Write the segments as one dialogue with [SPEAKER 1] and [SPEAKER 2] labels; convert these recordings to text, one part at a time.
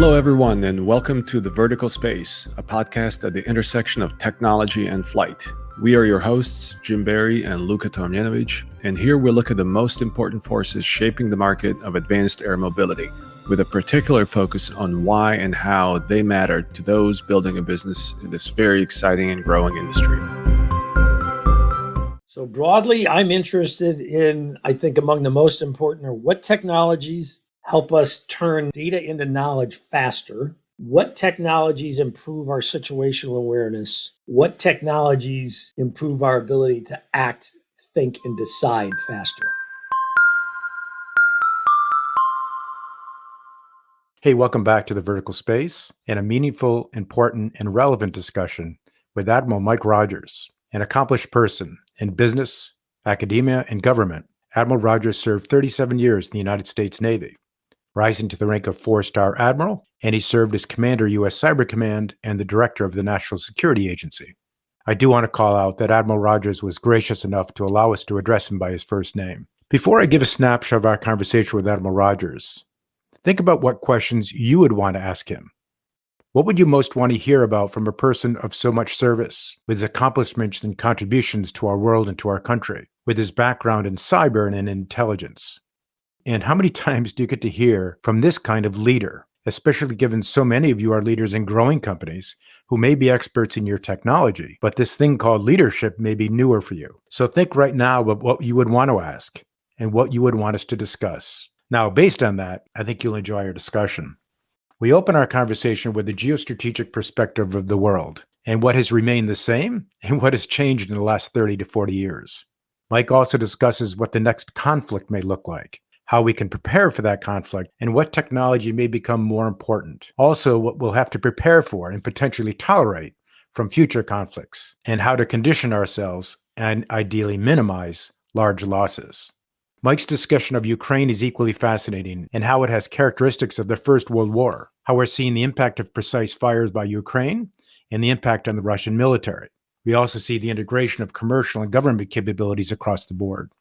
[SPEAKER 1] Hello, everyone, and welcome to The Vertical Space, a podcast at the intersection of technology and flight. We are your hosts, Jim Barry and Luka Tomjanovic, and here we look at the most important forces shaping the market of advanced air mobility, with a particular focus on why and how they matter to those building a business in this very exciting and growing industry.
[SPEAKER 2] So broadly, I'm interested in, I think among the most important are what technologies help us turn data into knowledge faster, what technologies improve our situational awareness, what technologies improve our ability to act, think, and decide faster.
[SPEAKER 3] Hey, welcome back to The Vertical Space and a meaningful, important, and relevant discussion with Admiral Mike Rogers, an accomplished person in business, academia, and government. Admiral Rogers served 37 years in the United States Navy, rising to the rank of 4-star admiral, and he served as Commander, U.S. Cyber Command, and the Director of the National Security Agency. I do want to call out that Admiral Rogers was gracious enough to allow us to address him by his first name. Before I give a snapshot of our conversation with Admiral Rogers, think about what questions you would want to ask him. What would you most want to hear about from a person of so much service, with his accomplishments and contributions to our world and to our country, with his background in cyber and in intelligence? And how many times do you get to hear from this kind of leader, especially given so many of you are leaders in growing companies who may be experts in your technology, but this thing called leadership may be newer for you. So think right now about what you would want to ask and what you would want us to discuss. Now, based on that, I think you'll enjoy our discussion. We open our conversation with the geostrategic perspective of the world and what has remained the same and what has changed in the last 30 to 40 years. Mike also discusses what the next conflict may look like, how we can prepare for that conflict, and what technology may become more important. Also, what we'll have to prepare for and potentially tolerate from future conflicts, and how to condition ourselves and ideally minimize large losses. Mike's discussion of Ukraine is equally fascinating and how it has characteristics of the First World War, how we're seeing the impact of precise fires by Ukraine and the impact on the Russian military. We also see the integration of commercial and government capabilities across the board.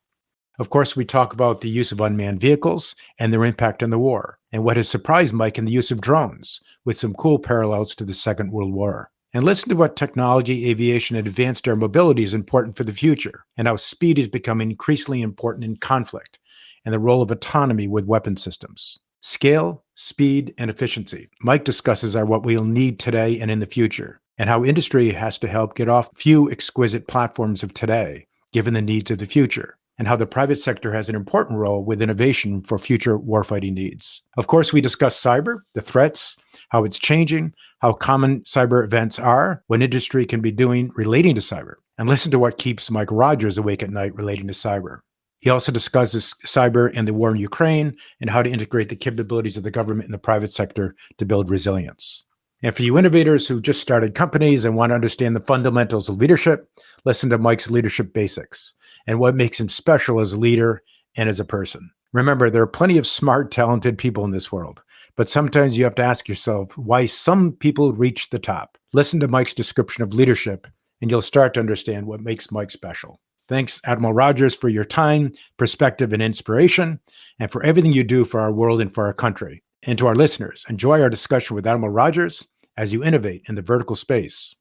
[SPEAKER 3] Of course, we talk about the use of unmanned vehicles and their impact on the war, and what has surprised Mike in the use of drones, with some cool parallels to the Second World War. And listen to what technology, aviation, and advanced air mobility is important for the future, and how speed is becoming increasingly important in conflict, and the role of autonomy with weapon systems. Scale, speed, and efficiency. Mike discusses are what we'll need today and in the future, and how industry has to help get off few exquisite platforms of today, given the needs of the future, and how the private sector has an important role with innovation for future warfighting needs. Of course, we discuss cyber, the threats, how it's changing, how common cyber events are, what industry can be doing relating to cyber, and listen to what keeps Mike Rogers awake at night relating to cyber. He also discusses cyber and the war in Ukraine and how to integrate the capabilities of the government and the private sector to build resilience. And for you innovators who just started companies and want to understand the fundamentals of leadership, listen to Mike's leadership basics and what makes him special as a leader and as a person. Remember, there are plenty of smart, talented people in this world, but sometimes you have to ask yourself why some people reach the top. Listen to Mike's description of leadership, and you'll start to understand what makes Mike special. Thanks, Admiral Rogers, for your time, perspective, and inspiration, and for everything you do for our world and for our country. And to our listeners, enjoy our discussion with Admiral Rogers as you innovate in the vertical space.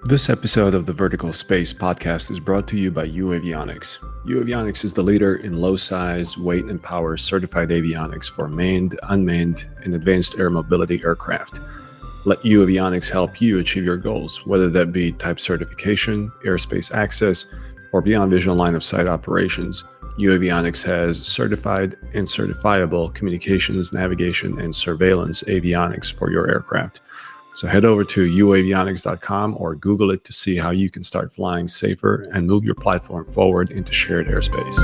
[SPEAKER 1] This episode of the Vertical Space podcast is brought to you by UAvionics. UAvionics is the leader in low size, weight, and power certified avionics for manned, unmanned, and advanced air mobility aircraft. Let UAvionics help you achieve your goals, whether that be type certification, airspace access, or beyond visual line of sight operations. UAvionics has certified and certifiable communications, navigation, and surveillance avionics for your aircraft. So head over to uavionics.com or Google it to see how you can start flying safer and move your platform forward into shared airspace.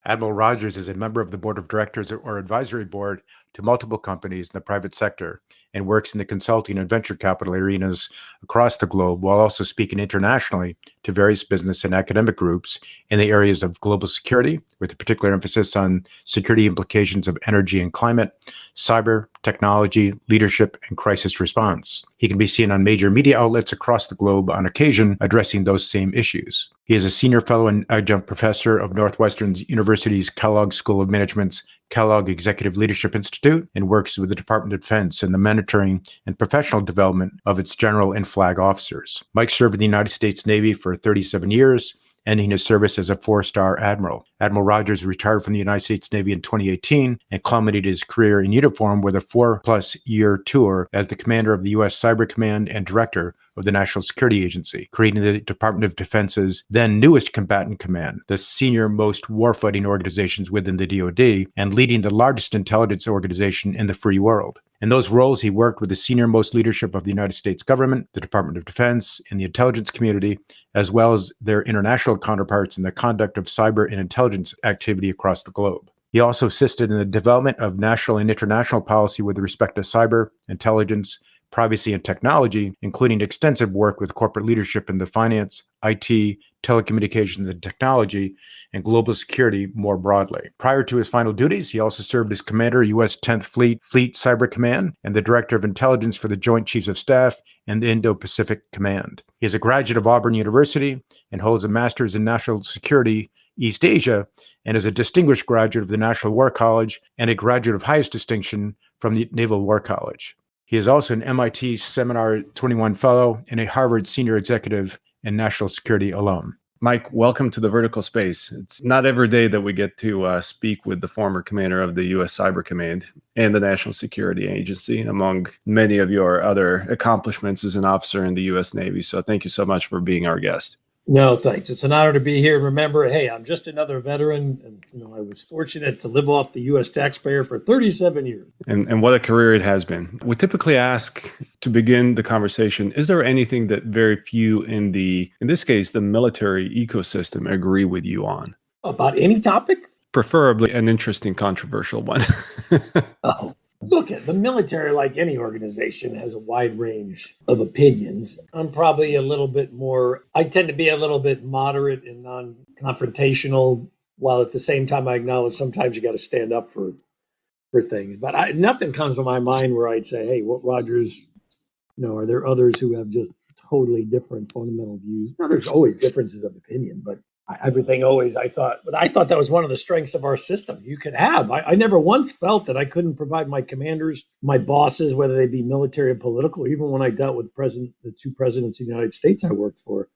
[SPEAKER 3] Admiral Rogers is a member of the board of directors or advisory board to multiple companies in the private sector and works in the consulting and venture capital arenas across the globe, while also speaking internationally to various business and academic groups in the areas of global security, with a particular emphasis on security implications of energy and climate, cyber, technology, leadership, and crisis response. He can be seen on major media outlets across the globe on occasion addressing those same issues. He is a senior fellow and adjunct professor of Northwestern University's Kellogg School of Management's Kellogg Executive Leadership Institute and works with the Department of Defense in the mentoring and professional development of its general and flag officers. Mike served in the United States Navy for 37 years, ending his service as a 4-star admiral. Admiral Rogers retired from the United States Navy in 2018 and culminated his career in uniform with a 4+ year tour as the commander of the U.S. Cyber Command and director of the National Security Agency, creating the Department of Defense's then newest combatant command, the senior most warfighting organizations within the DoD, and leading the largest intelligence organization in the free world. In those roles, he worked with the senior-most leadership of the United States government, the Department of Defense, and the intelligence community, as well as their international counterparts in the conduct of cyber and intelligence activity across the globe. He also assisted in the development of national and international policy with respect to cyber, intelligence, privacy, and technology, including extensive work with corporate leadership in the finance, IT, telecommunications and technology, and global security more broadly. Prior to his final duties, he also served as Commander, U.S. 10th Fleet Cyber Command, and the Director of Intelligence for the Joint Chiefs of Staff and the Indo-Pacific Command. He is a graduate of Auburn University and holds a Master's in National Security East Asia, and is a distinguished graduate of the National War College and a graduate of highest distinction from the Naval War College. He is also an MIT Seminar 21 Fellow and a Harvard Senior Executive and National Security alum.
[SPEAKER 1] Mike, welcome to the Vertical Space. It's not every day that we get to speak with the former commander of the U.S. Cyber Command and the National Security Agency, among many of your other accomplishments as an officer in the U.S. Navy. So thank you so much for being our guest.
[SPEAKER 2] No, thanks. It's an honor to be here. Remember, hey, I'm just another veteran, and I was fortunate to live off the U.S. taxpayer for 37 years.
[SPEAKER 1] And what a career it has been. We typically ask to begin the conversation, is there anything that very few in this case, the military ecosystem agree with you on?
[SPEAKER 2] About any topic?
[SPEAKER 1] Preferably an interesting, controversial one.
[SPEAKER 2] Oh. Look, at the military, like any organization, has a wide range of opinions. I'm probably I tend to be a little bit moderate and non-confrontational, while at the same time I acknowledge sometimes you got to stand up for things. But nothing comes to my mind where I'd say, hey, what Rogers, are there others who have just totally different fundamental views? Now, there's always differences of opinion, but I thought that was one of the strengths of our system. You could have. I never once felt that I couldn't provide my commanders, my bosses, whether they be military or political. Even when I dealt with the two presidents of the United States I worked for,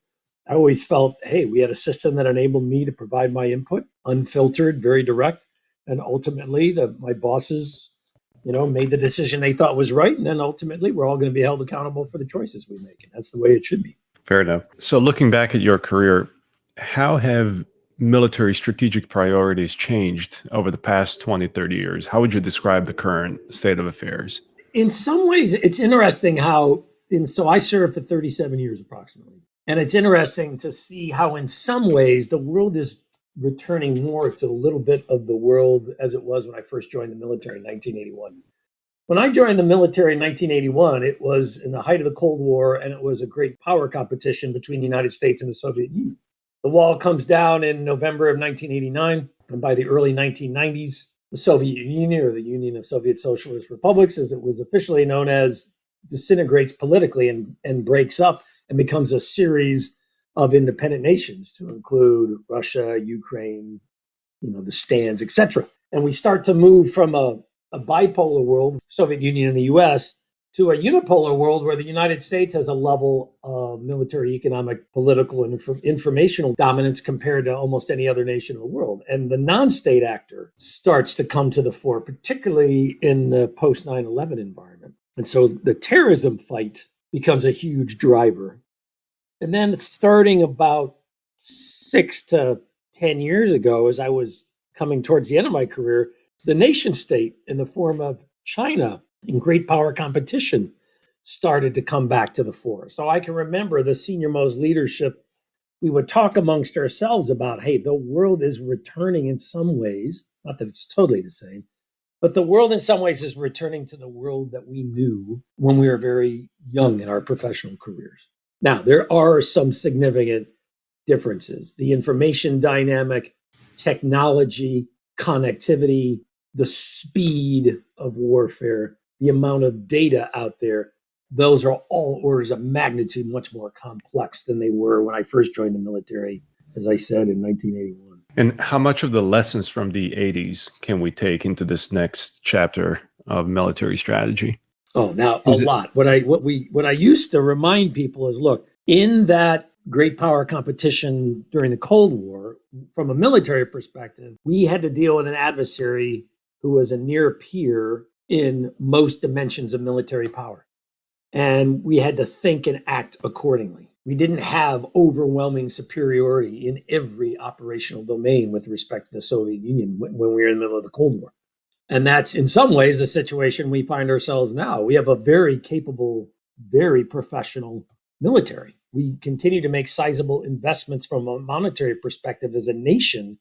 [SPEAKER 2] I always felt, hey, we had a system that enabled me to provide my input, unfiltered, very direct, and ultimately my bosses, made the decision they thought was right, and then ultimately we're all going to be held accountable for the choices we make, and that's the way it should be.
[SPEAKER 1] Fair enough. So looking back at your career, how have military strategic priorities changed over the past 20, 30 years? How would you describe the current state of affairs?
[SPEAKER 2] In some ways, it's interesting so I served for 37 years approximately. And it's interesting to see how in some ways the world is returning more to a little bit of the world as it was when I first joined the military in 1981. When I joined the military in 1981, it was in the height of the Cold War, and it was a great power competition between the United States and the Soviet Union. The wall comes down in November of 1989, and by the early 1990s, the Soviet Union, or the Union of Soviet Socialist Republics, as it was officially known as, disintegrates politically and breaks up and becomes a series of independent nations to include Russia, Ukraine, the stands, etc. And we start to move from a bipolar world, Soviet Union and the U.S., to a unipolar world where the United States has a level of military, economic, political, and informational dominance compared to almost any other nation in the world. And the non-state actor starts to come to the fore, particularly in the post 9/11 environment. And so the terrorism fight becomes a huge driver. And then starting about 6 to 10 years ago, as I was coming towards the end of my career, the nation state in the form of China in great power competition started to come back to the fore. So I can remember the senior most leadership, we would talk amongst ourselves about, hey, the world is returning in some ways, not that it's totally the same, But the world in some ways is returning to the world that we knew when we were very young in our professional careers. Now, there are some significant differences. The information dynamic, technology, connectivity, the speed of warfare, the amount of data out there, those are all orders of magnitude much more complex than they were when I first joined the military, as I said, in 1981.
[SPEAKER 1] And how much of the lessons from the 80s can we take into this next chapter of military strategy?
[SPEAKER 2] Oh, now a lot. What I used to remind people is, look, in that great power competition during the Cold War, from a military perspective, we had to deal with an adversary who was a near peer in most dimensions of military power. And we had to think and act accordingly. We didn't have overwhelming superiority in every operational domain with respect to the Soviet Union when we were in the middle of the Cold War. And that's in some ways the situation we find ourselves now. We have a very capable, very professional military. We continue to make sizable investments from a monetary perspective as a nation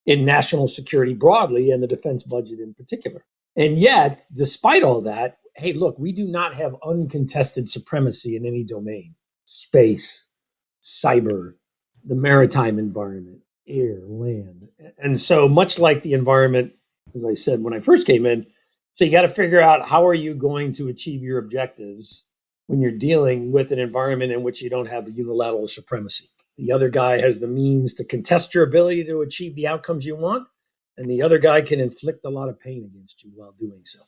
[SPEAKER 2] in national security broadly and the defense budget in particular. And yet, despite all that, hey, look, we do not have uncontested supremacy in any domain. Space, cyber, the maritime environment, air, land. And so much like the environment, as I said, when I first came in, so you got to figure out how are you going to achieve your objectives when you're dealing with an environment in which you don't have unilateral supremacy. The other guy has the means to contest your ability to achieve the outcomes you want, and the other guy can inflict a lot of pain against you while doing so.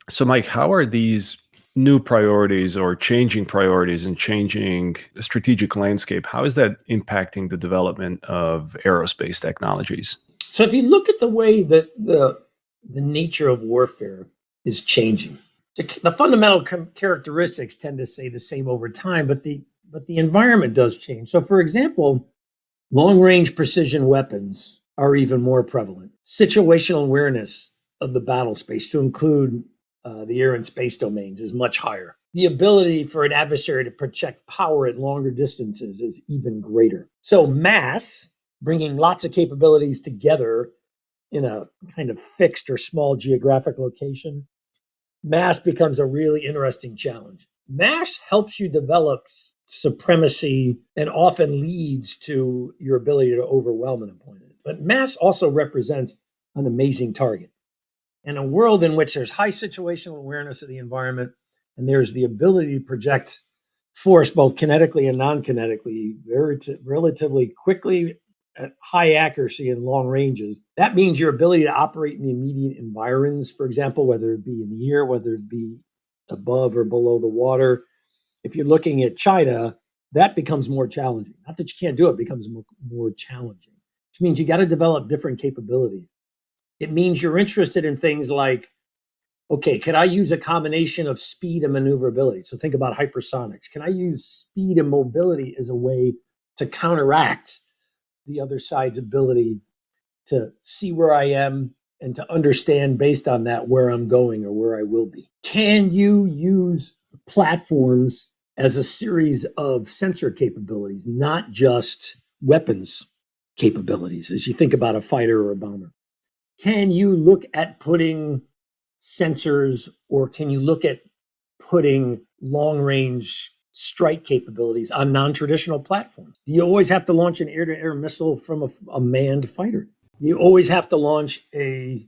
[SPEAKER 1] So, Mike, how are these new priorities or changing priorities and changing the strategic landscape, how is that impacting the development of aerospace technologies?
[SPEAKER 2] So if you look at the way that the nature of warfare is changing, the fundamental characteristics tend to stay the same over time, but the environment does change. So for example, long-range precision weapons are even more prevalent. Situational awareness of the battle space, to include the air and space domains, is much higher. The ability for an adversary to project power at longer distances is even greater. So mass, bringing lots of capabilities together in a kind of fixed or small geographic location, mass becomes a really interesting challenge. Mass helps you develop supremacy and often leads to your ability to overwhelm an opponent. But mass also represents an amazing target. In a world in which there's high situational awareness of the environment and there's the ability to project force both kinetically and non-kinetically relatively quickly at high accuracy and long ranges, that means your ability to operate in the immediate environs, for example, whether it be in the air, whether it be above or below the water. If you're looking at China, that becomes more challenging. Not that you can't do it, it becomes more challenging, which means you got to develop different capabilities. It means you're interested in things like, okay, can I use a combination of speed and maneuverability? So think about hypersonics. Can I use speed and mobility as a way to counteract the other side's ability to see where I am and to understand based on that where I'm going or where I will be? Can you use platforms as a series of sensor capabilities, not just weapons capabilities, as you think about a fighter or a bomber? Can you look at putting sensors, or can you look at putting long-range strike capabilities on non-traditional platforms? Do you always have to launch an air-to-air missile from a manned fighter? Do you always have to launch a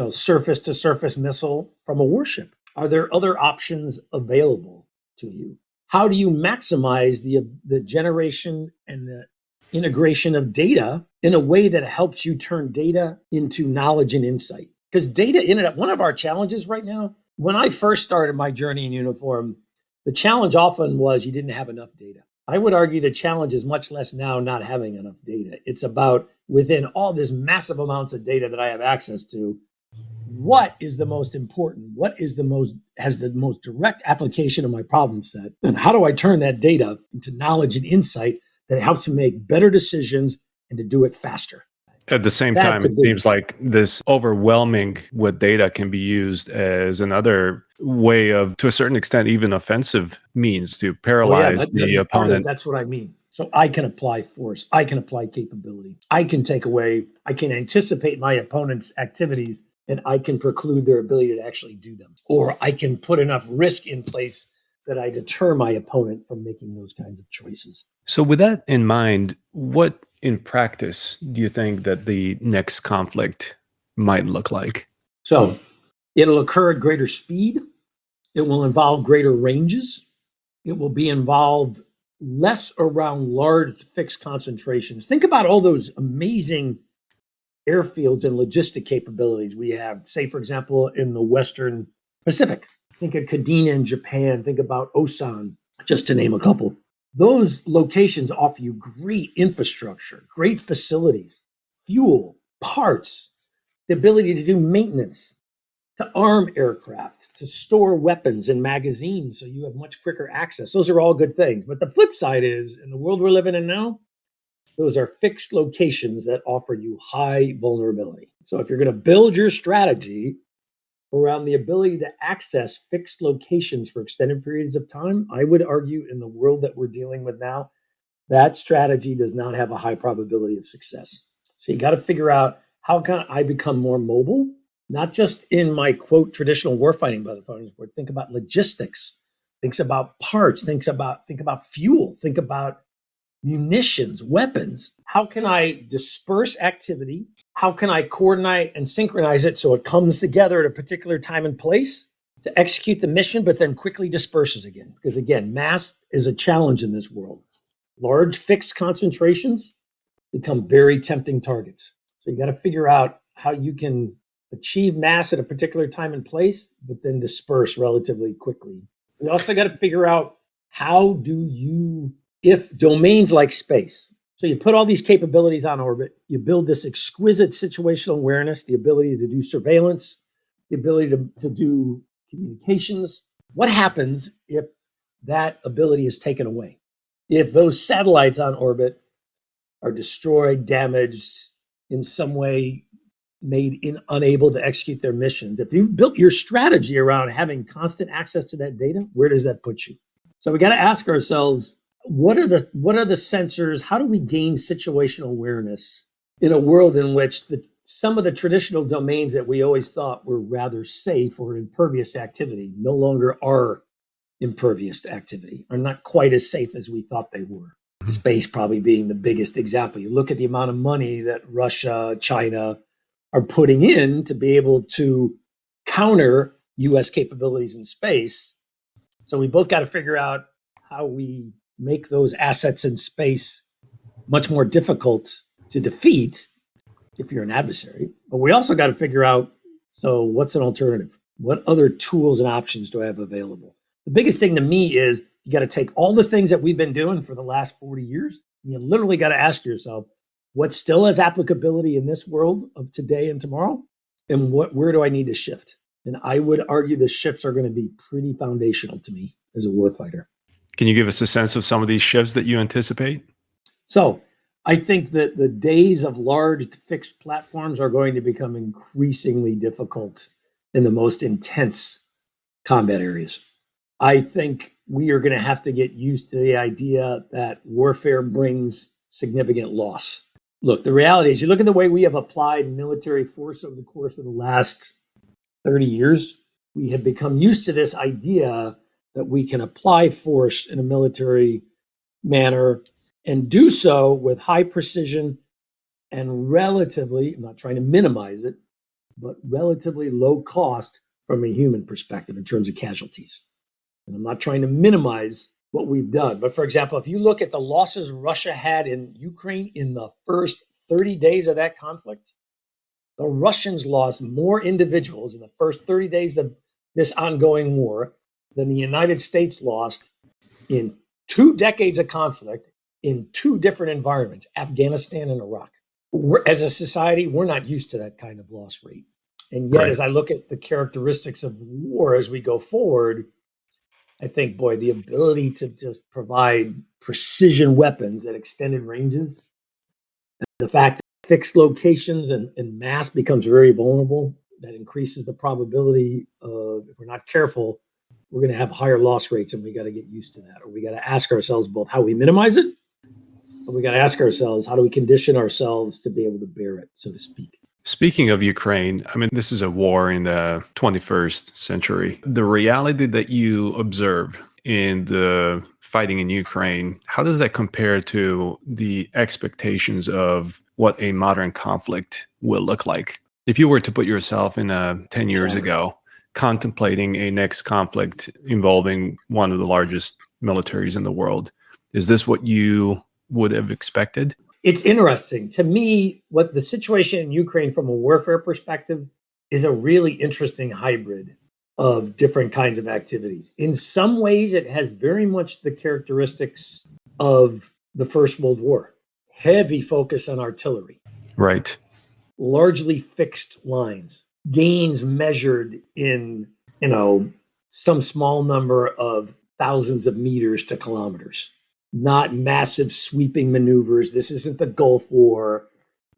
[SPEAKER 2] surface-to-surface missile from a warship? Are there other options available to you? How do you maximize the generation and the integration of data in a way that helps you turn data into knowledge and insight? Because data in it, one of our challenges right now, when I first started my journey in uniform, the challenge often was you didn't have enough data. I would argue the challenge is much less now not having enough data. It's about, within all this massive amounts of data that I have access to, what is the most important? What is has the most direct application of my problem set? And how do I turn that data into knowledge and insight that helps me make better decisions and to do it faster?
[SPEAKER 1] At the same time, it seems like this overwhelming with data can be used as another way of, to a certain extent, even offensive means to paralyze the opponent.
[SPEAKER 2] That's what I mean. So I can apply force. I can apply capability. I can take away, I can anticipate my opponent's activities and I can preclude their ability to actually do them. Or I can put enough risk in place that I deter my opponent from making those kinds of choices.
[SPEAKER 1] So, with that in mind, what in practice do you think that the next conflict might look like?
[SPEAKER 2] So it'll occur at greater speed. It will involve greater ranges. It will be involved less around large fixed concentrations. Think about all those amazing airfields and logistic capabilities we have, say, for example, in the Western Pacific. Think of Kadena in Japan. Think about Osan, just to name a couple. Those locations offer you great infrastructure, great facilities, fuel, parts, the ability to do maintenance, to arm aircraft, to store weapons and magazines so you have much quicker access. Those are all good things. But the flip side is, in the world we're living in now, those are fixed locations that offer you high vulnerability. So if you're going to build your strategy around the ability to access fixed locations for extended periods of time, I would argue in the world that we're dealing with now, that strategy does not have a high probability of success. So you got to figure out, how can I become more mobile? Not just in my quote traditional warfighting metaphors, but think about logistics, think about parts, think about fuel, think about munitions, weapons. How can I disperse activity? How can I coordinate and synchronize it so it comes together at a particular time and place to execute the mission, but then quickly disperses again? Because again, mass is a challenge in this world. Large fixed concentrations become very tempting targets. So you got to figure out how you can achieve mass at a particular time and place, but then disperse relatively quickly. We also got to figure out, how do you, if domains like space, so you put all these capabilities on orbit, you build this exquisite situational awareness, the ability to do surveillance, the ability to do communications. What happens if that ability is taken away? If those satellites on orbit are destroyed, damaged, in some way made unable to execute their missions, if you've built your strategy around having constant access to that data, where does that put you? So we got to ask ourselves, what are the sensors? How do we gain situational awareness in a world in which some of the traditional domains that we always thought were rather safe or impervious to activity no longer are impervious to activity, are not quite as safe as we thought they were? Space probably being the biggest example. You look at the amount of money that Russia, China are putting in to be able to counter US capabilities in space. So we both got to figure out how we make those assets in space much more difficult to defeat if you're an adversary. But we also got to figure out, so what's an alternative? What other tools and options do I have available? The biggest thing to me is, you got to take all the things that we've been doing for the last 40 years. And you literally got to ask yourself, what still has applicability in this world of today and tomorrow? And where do I need to shift? And I would argue the shifts are going to be pretty foundational to me as a warfighter.
[SPEAKER 1] Can you give us a sense of some of these shifts that you anticipate?
[SPEAKER 2] So I think that the days of large fixed platforms are going to become increasingly difficult in the most intense combat areas. I think we are going to have to get used to the idea that warfare brings significant loss. Look, the reality is, you look at the way we have applied military force over the course of the last 30 years, we have become used to this idea that we can apply force in a military manner and do so with high precision and relatively, I'm not trying to minimize it, but relatively low cost from a human perspective in terms of casualties. And I'm not trying to minimize what we've done. But for example, if you look at the losses Russia had in Ukraine in the first 30 days of that conflict, the Russians lost more individuals in the first 30 days of this ongoing war than the United States lost in 2 decades of conflict in 2 different environments, Afghanistan and Iraq. As a society, we're not used to that kind of loss rate. And yet, as I look at the characteristics of war as we go forward, I think, boy, the ability to just provide precision weapons at extended ranges, and the fact that fixed locations and mass becomes very vulnerable, that increases the probability of, if we're not careful, we're going to have higher loss rates, and we got to get used to that. Or we got to ask ourselves both how we minimize it, but we got to ask ourselves, how do we condition ourselves to be able to bear it, so to speak?
[SPEAKER 1] Speaking of Ukraine, I mean, this is a war in the 21st century. The reality that you observe in the fighting in Ukraine, how does that compare to the expectations of what a modern conflict will look like? If you were to put yourself in 10 years ago, contemplating a next conflict involving one of the largest militaries in the world, is this what you would have expected?
[SPEAKER 2] It's interesting. To me, what the situation in Ukraine from a warfare perspective is a really interesting hybrid of different kinds of activities. In some ways, it has very much the characteristics of the First World War. Heavy focus on artillery,
[SPEAKER 1] Right.
[SPEAKER 2] largely fixed lines, gains measured in, some small number of thousands of meters to kilometers, not massive sweeping maneuvers. This isn't the Gulf War.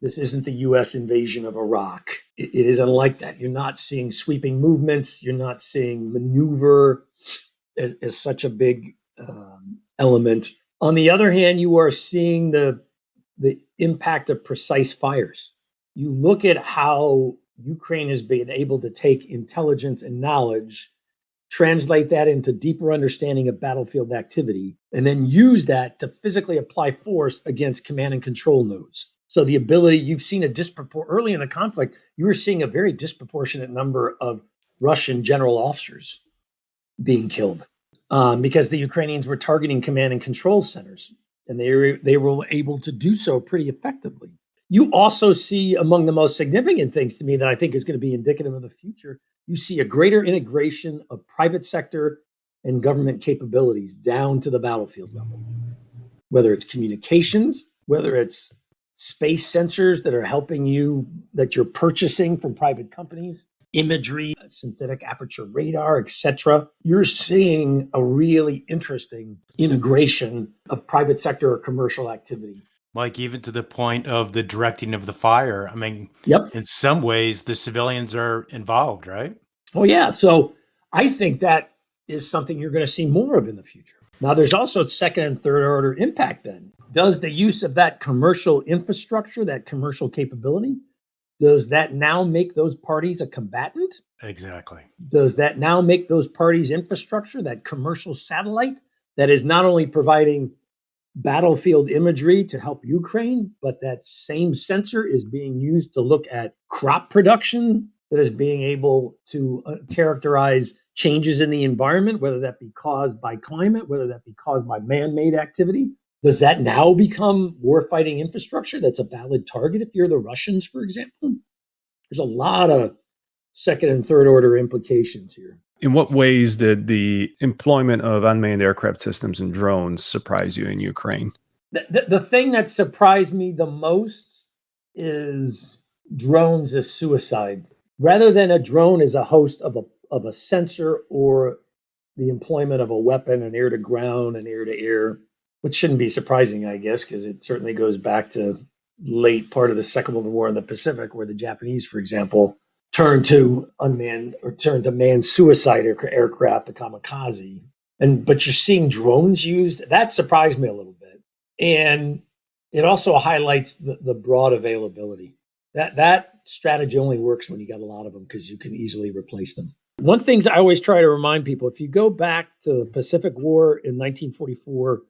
[SPEAKER 2] This isn't the US invasion of Iraq. It is unlike that. You're not seeing sweeping movements. You're not seeing maneuver as such a big element. On the other hand, you are seeing the impact of precise fires. You look at how Ukraine has been able to take intelligence and knowledge, translate that into deeper understanding of battlefield activity, and then use that to physically apply force against command and control nodes. So the ability, you've seen early in the conflict, you were seeing a very disproportionate number of Russian general officers being killed because the Ukrainians were targeting command and control centers, and they were able to do so pretty effectively. You also see, among the most significant things to me that I think is going to be indicative of the future, you see a greater integration of private sector and government capabilities down to the battlefield level, whether it's communications, whether it's space sensors that are helping you, that you're purchasing from private companies, imagery, synthetic aperture radar, etc. You're seeing a really interesting integration of private sector or commercial activity.
[SPEAKER 3] Mike, even to the point of the directing of the fire. I mean,
[SPEAKER 2] Yep.
[SPEAKER 3] in some ways, the civilians are involved, right?
[SPEAKER 2] Oh, yeah. So I think that is something you're going to see more of in the future. Now, there's also second and third order impact then. Does the use of that commercial infrastructure, that commercial capability, does that now make those parties a combatant?
[SPEAKER 3] Exactly.
[SPEAKER 2] Does that now make those parties infrastructure, that commercial satellite that is not only providing battlefield imagery to help Ukraine, but that same sensor is being used to look at crop production, that is being able to characterize changes in the environment, whether that be caused by climate, whether that be caused by man-made activity? Does that now become warfighting infrastructure that's a valid target if you're the Russians, for example? There's a lot of second and third order implications here.
[SPEAKER 1] In what ways did the employment of unmanned aircraft systems and drones surprise you in Ukraine?
[SPEAKER 2] The thing that surprised me the most is drones as suicide. Rather than a drone as a host of a sensor or the employment of a weapon, an air to ground, an air to air, which shouldn't be surprising, I guess, because it certainly goes back to late part of the Second World War in the Pacific, where the Japanese, for example, turned to manned suicide aircraft, the kamikaze. But you're seeing drones used. That surprised me a little bit. And it also highlights the broad availability. That strategy only works when you got a lot of them because you can easily replace them. One thing I always try to remind people, if you go back to the Pacific War in 1944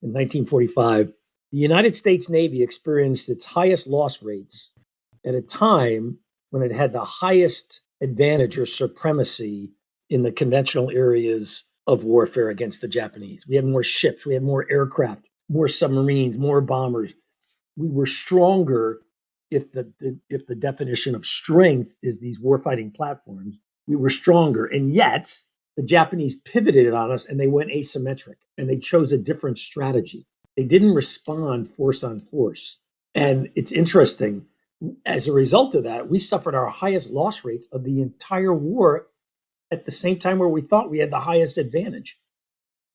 [SPEAKER 2] and 1945, the United States Navy experienced its highest loss rates at a time when it had the highest advantage or supremacy in the conventional areas of warfare against the Japanese. We had more ships, we had more aircraft, more submarines, more bombers. We were stronger if the definition of strength is these warfighting platforms. We were stronger, and yet the Japanese pivoted on us and they went asymmetric and they chose a different strategy. They didn't respond force on force. And it's interesting. As a result of that, we suffered our highest loss rates of the entire war at the same time where we thought we had the highest advantage.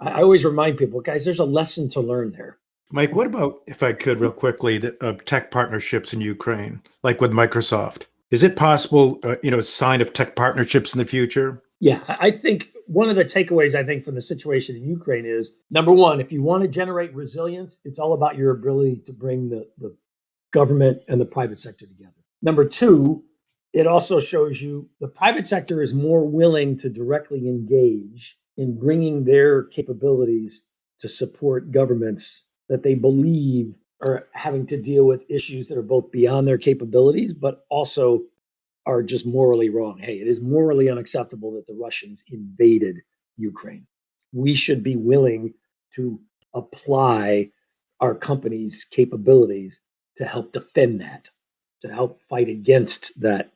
[SPEAKER 2] I always remind people, guys, there's a lesson to learn there.
[SPEAKER 3] Mike, what about, if I could real quickly, tech partnerships in Ukraine, like with Microsoft? Is it possible, a sign of tech partnerships in the future?
[SPEAKER 2] Yeah, I think one of the takeaways, from the situation in Ukraine is, number one, if you want to generate resilience, it's all about your ability to bring the government and the private sector together. Number two, it also shows you the private sector is more willing to directly engage in bringing their capabilities to support governments that they believe are having to deal with issues that are both beyond their capabilities, but also are just morally wrong. Hey, it is morally unacceptable that the Russians invaded Ukraine. We should be willing to apply our company's capabilities to help defend that, to help fight against that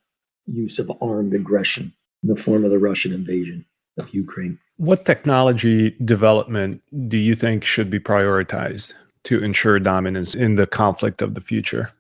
[SPEAKER 2] use of armed aggression in the form of the Russian invasion of Ukraine.
[SPEAKER 1] What technology development do you think should be prioritized to ensure dominance in the conflict of the future?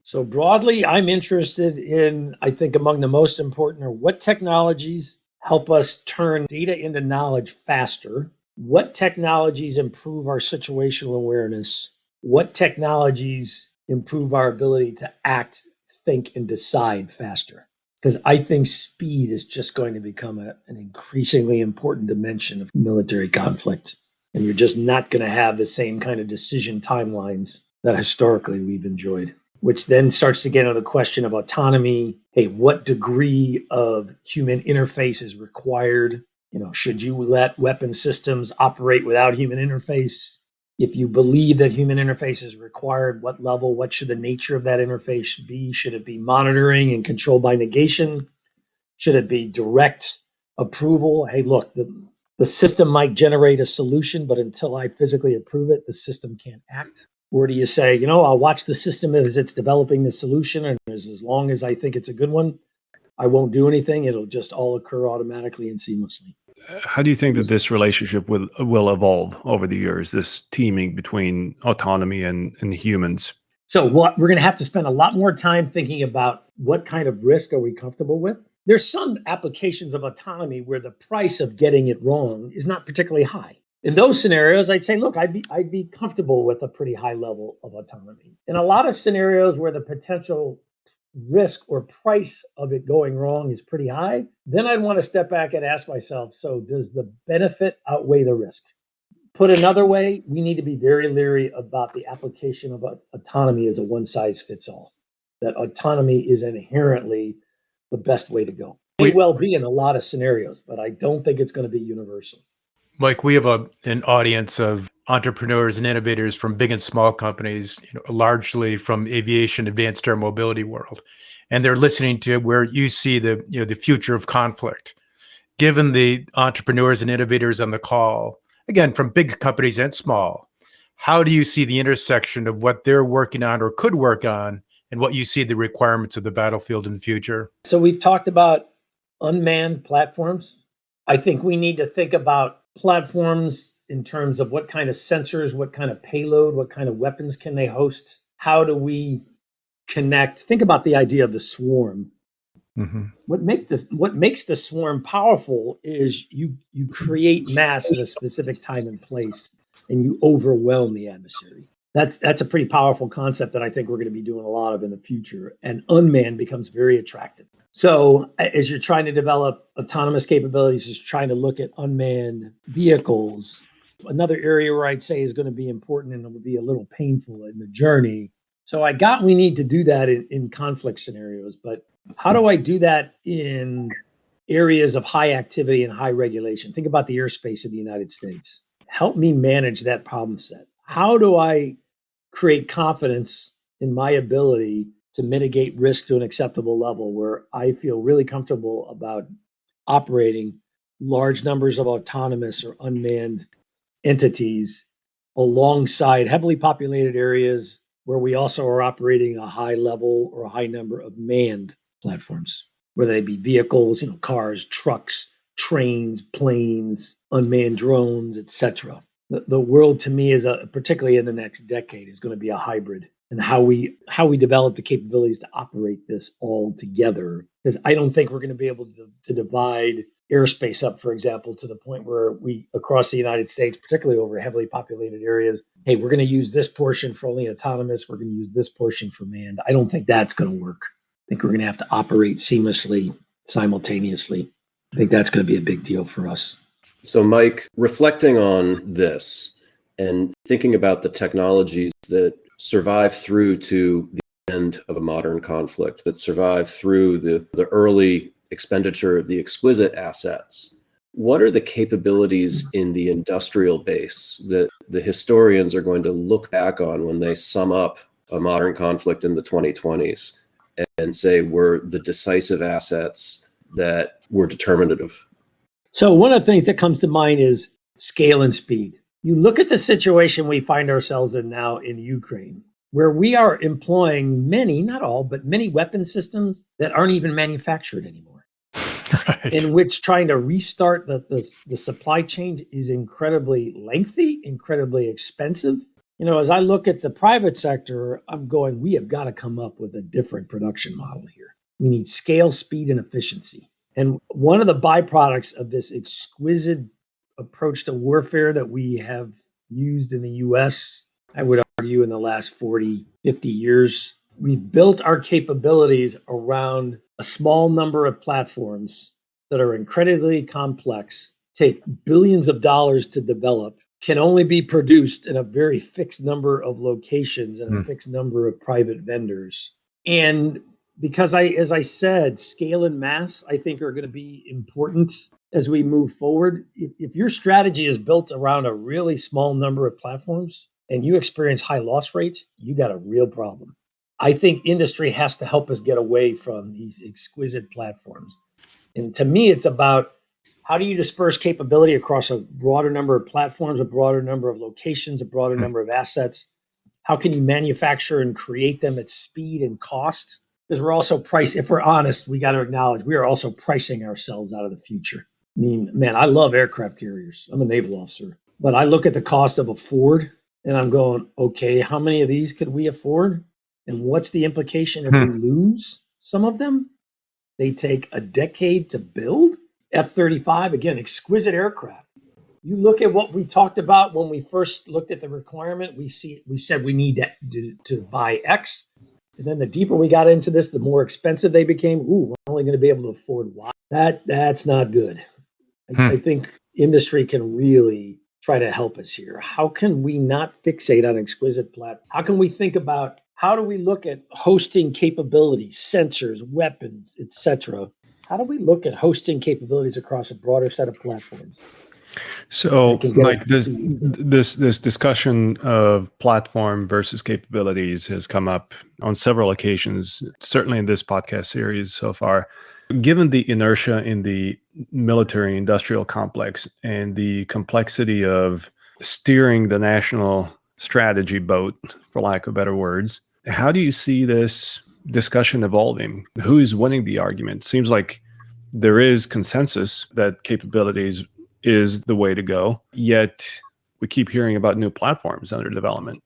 [SPEAKER 2] So broadly, I'm interested in, I think among the most important are what technologies help us turn data into knowledge faster, what technologies improve our situational awareness, what technologies improve our ability to act, think, and decide faster. Because I think speed is just going to become an increasingly important dimension of military conflict. And you're just not going to have the same kind of decision timelines that historically we've enjoyed, which then starts to get into the question of autonomy. Hey, what degree of human interface is required? Should you let weapon systems operate without human interface? If you believe that human interface is required, what level, what should the nature of that interface be? Should it be monitoring and control by negation? Should it be direct approval? Hey, look, the system might generate a solution, but until I physically approve it, the system can't act. Or do you say, I'll watch the system as it's developing the solution, and as long as I think it's a good one, I won't do anything. It'll just all occur automatically and seamlessly.
[SPEAKER 1] How do you think that this relationship will evolve over the years, this teaming between autonomy and humans?
[SPEAKER 2] So we're going to have to spend a lot more time thinking about what kind of risk are we comfortable with. There's some applications of autonomy where the price of getting it wrong is not particularly high. In those scenarios, I'd say, look, I'd be comfortable with a pretty high level of autonomy. In a lot of scenarios where the potential risk or price of it going wrong is pretty high, then I'd want to step back and ask myself, so does the benefit outweigh the risk? Put another way, we need to be very leery about the application of autonomy as a one-size-fits-all. That autonomy is inherently the best way to go. It may well be in a lot of scenarios, but I don't think it's going to be universal.
[SPEAKER 3] Mike, we have an audience of entrepreneurs and innovators from big and small companies, largely from aviation, advanced air mobility world, and they're listening to where you see the future of conflict. Given the entrepreneurs and innovators on the call, again from big companies and small, how do you see the intersection of what they're working on or could work on, and what you see the requirements of the battlefield in the future?
[SPEAKER 2] So we've talked about unmanned platforms. I think we need to think about platforms in terms of what kind of sensors, what kind of payload, what kind of weapons can they host? How do we connect? Think about the idea of the swarm. Mm-hmm. What makes the swarm powerful is you create mass at a specific time and place, and you overwhelm the adversary. That's a pretty powerful concept that I think we're going to be doing a lot of in the future. And unmanned becomes very attractive. So as you're trying to develop autonomous capabilities, is trying to look at unmanned vehicles. Another area where I'd say is going to be important and it will be a little painful in the journey. So we need to do that in conflict scenarios, but how do I do that in areas of high activity and high regulation? Think about the airspace of the United States. Help me manage that problem set. How do I create confidence in my ability to mitigate risk to an acceptable level where I feel really comfortable about operating large numbers of autonomous or unmanned entities alongside heavily populated areas where we also are operating a high level or a high number of manned platforms, whether they be vehicles, cars, trucks, trains, planes, unmanned drones, etc. The world to me is particularly in the next decade is going to be a hybrid, and how we develop the capabilities to operate this all together. Because I don't think we're going to be able to divide airspace up, for example, to the point where we across the United States, particularly over heavily populated areas, hey, we're going to use this portion for only autonomous, we're going to use this portion for manned. I don't think that's going to work. I think we're going to have to operate seamlessly, simultaneously. I think that's going to be a big deal for us.
[SPEAKER 4] So, Mike, reflecting on this and thinking about the technologies that survive through to the end of a modern conflict that survive through the early expenditure of the exquisite assets. What are the capabilities in the industrial base that the historians are going to look back on when they sum up a modern conflict in the 2020s and say were the decisive assets that were determinative?
[SPEAKER 2] So one of the things that comes to mind is scale and speed. You look at the situation we find ourselves in now in Ukraine, where we are employing many, not all, but many weapon systems that aren't even manufactured anymore.
[SPEAKER 3] Right.
[SPEAKER 2] In which trying to restart the supply chain is incredibly lengthy, incredibly expensive. As I look at the private sector, I'm going, we have got to come up with a different production model here. We need scale, speed, and efficiency. And one of the byproducts of this exquisite approach to warfare that we have used in the US, I would argue in the last 40, 50 years, we've built our capabilities around a small number of platforms that are incredibly complex, take billions of dollars to develop, can only be produced in a very fixed number of locations and a fixed number of private vendors. And because as I said, scale and mass, I think are going to be important as we move forward. If your strategy is built around a really small number of platforms and you experience high loss rates, you got a real problem. I think industry has to help us get away from these exquisite platforms. And to me, it's about how do you disperse capability across a broader number of platforms, a broader number of locations, a broader number of assets? How can you manufacture and create them at speed and cost? Because we're also if we're honest, we got to acknowledge we are also pricing ourselves out of the future. I mean, man, I love aircraft carriers. I'm a naval officer, but I look at the cost of a Ford and I'm going, okay, how many of these could we afford? And what's the implication if we lose some of them? They take a decade to build. F-35, again, exquisite aircraft. You look at what we talked about when we first looked at the requirement. We said we need to buy X. And then the deeper we got into this, the more expensive they became. Ooh, we're only going to be able to afford Y. That's not good. I think industry can really try to help us here. How can we not fixate on exquisite platforms? How can we think about how do we look at hosting capabilities, sensors, weapons, etc.? How do we look at hosting capabilities across a broader set of platforms?
[SPEAKER 1] So, Mike, this discussion of platform versus capabilities has come up on several occasions, certainly in this podcast series so far. Given the inertia in the military industrial complex and the complexity of steering the national strategy boat, for lack of better words, how do you see this discussion evolving? Who's winning the argument? Seems like there is consensus that capabilities is the way to go, yet we keep hearing about new platforms under development.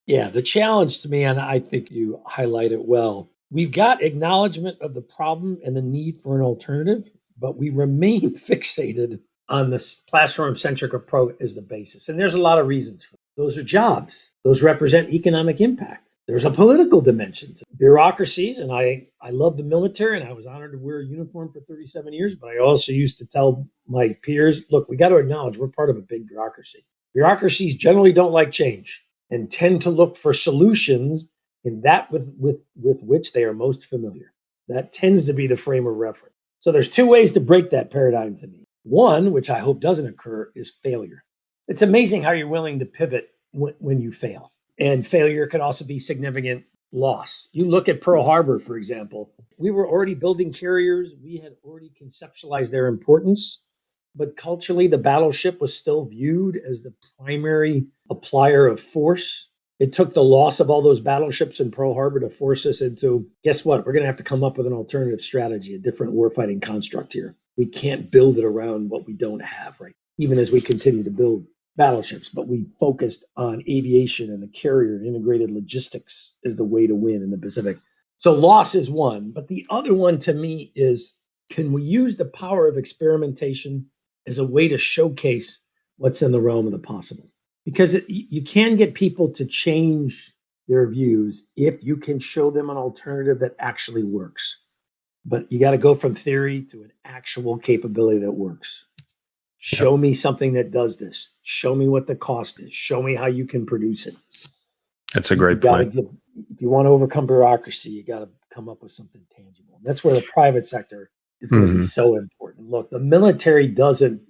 [SPEAKER 2] Yeah, the challenge to me, and I think you highlight it well, we've got acknowledgement of the problem and the need for an alternative, but we remain fixated on this platform-centric approach as the basis. And there's a lot of reasons for it. Those are jobs. Those represent economic impact. There's a political dimension to bureaucracies, and I love the military, and I was honored to wear a uniform for 37 years, but I also used to tell my peers, look, we got to acknowledge we're part of a big bureaucracy. Bureaucracies generally don't like change and tend to look for solutions in that with which they are most familiar. That tends to be the frame of reference. So there's two ways to break that paradigm to me. One, which I hope doesn't occur, is failure. It's amazing how you're willing to pivot when you fail. And failure can also be significant loss. You look at Pearl Harbor, for example. We were already building carriers. We had already conceptualized their importance. But culturally, the battleship was still viewed as the primary applier of force. It took the loss of all those battleships in Pearl Harbor to force us into, guess what? We're going to have to come up with an alternative strategy, a different warfighting construct here. We can't build it around what we don't have, right? Even as we continue to build battleships, but we focused on aviation and the carrier and integrated logistics as the way to win in the Pacific. So loss is one, but the other one to me is, can we use the power of experimentation as a way to showcase what's in the realm of the possible? Because you can get people to change their views if you can show them an alternative that actually works. But you got to go from theory to an actual capability that works. Show me something that does this. Show me what the cost is. Show me how you can produce it.
[SPEAKER 1] That's a great point.
[SPEAKER 2] if you want to overcome bureaucracy, you got to come up with something tangible. That's where the private sector is going to be so important. Look, the military doesn't,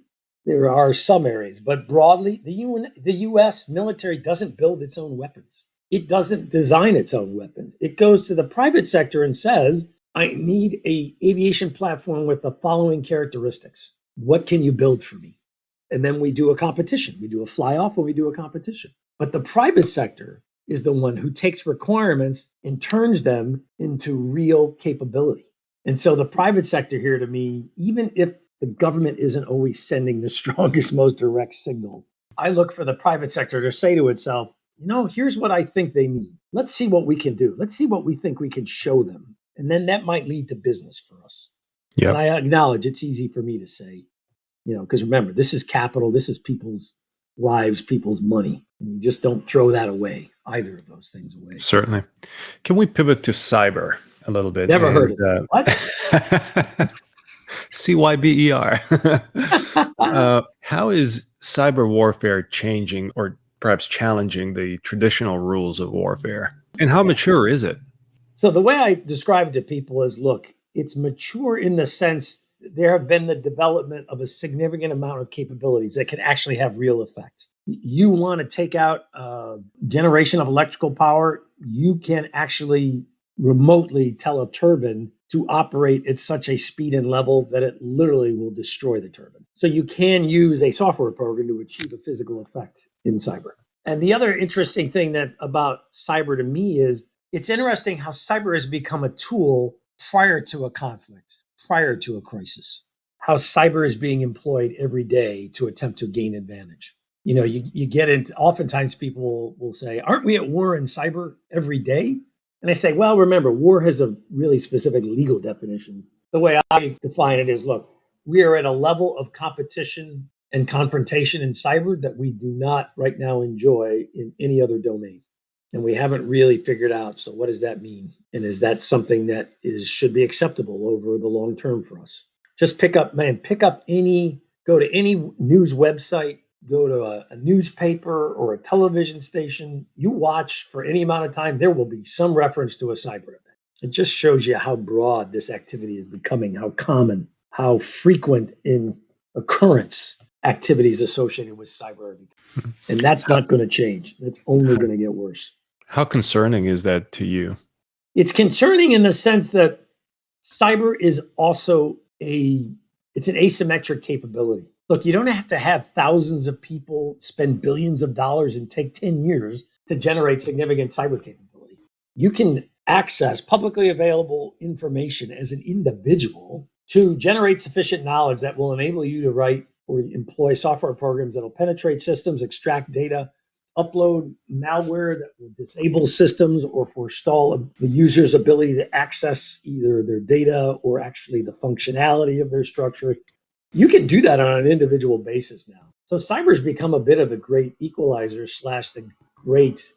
[SPEAKER 2] there are some areas, but broadly, the U.S. military doesn't build its own weapons. It doesn't design its own weapons. It goes to the private sector and says, I need a aviation platform with the following characteristics. What can you build for me? And then we do a competition. We do a fly off or we do a competition. But the private sector is the one who takes requirements and turns them into real capability. And so the private sector here to me, even if the government isn't always sending the strongest, most direct signal, I look for the private sector to say to itself, here's what I think they need. Let's see what we can do. Let's see what we think we can show them. And then that might lead to business for us. Yep. And I acknowledge it's easy for me to say, because remember, this is capital, this is people's lives, people's money. And you just don't throw that away, either of those things away.
[SPEAKER 1] Certainly. Can we pivot to cyber a little bit?
[SPEAKER 2] Never heard of it. What?
[SPEAKER 1] CYBER. How is cyber warfare changing or perhaps challenging the traditional rules of warfare? And how mature is it?
[SPEAKER 2] So the way I describe it to people is, look, it's mature in the sense there have been the development of a significant amount of capabilities that can actually have real effect. You want to take out a generation of electrical power, you can actually remotely tell a turbine to operate at such a speed and level that it literally will destroy the turbine. So you can use a software program to achieve a physical effect in cyber. And the other interesting thing about cyber to me is it's interesting how cyber has become a tool prior to a conflict, prior to a crisis, how cyber is being employed every day to attempt to gain advantage. You get into, oftentimes people will say, aren't we at war in cyber every day? And I say, well, remember, war has a really specific legal definition. The way I define it is, look, we are at a level of competition and confrontation in cyber that we do not right now enjoy in any other domain. And we haven't really figured out, so what does that mean? And is that something that should be acceptable over the long term for us? Just go to any news website, go to a newspaper or a television station, you watch for any amount of time, there will be some reference to a cyber event. It just shows you how broad this activity is becoming, how common, how frequent in occurrence activities associated with cyber. And that's not going to change. That's only going to get worse.
[SPEAKER 1] How concerning is that to you?
[SPEAKER 2] It's concerning in the sense that cyber is also it's an asymmetric capability. Look, you don't have to have thousands of people spend billions of dollars and take 10 years to generate significant cyber capability. You can access publicly available information as an individual to generate sufficient knowledge that will enable you to write or employ software programs that will penetrate systems, extract data, upload malware that will disable systems or forestall the user's ability to access either their data or actually the functionality of their structure. You can do that on an individual basis now. So cyber's become a bit of the great equalizer / the great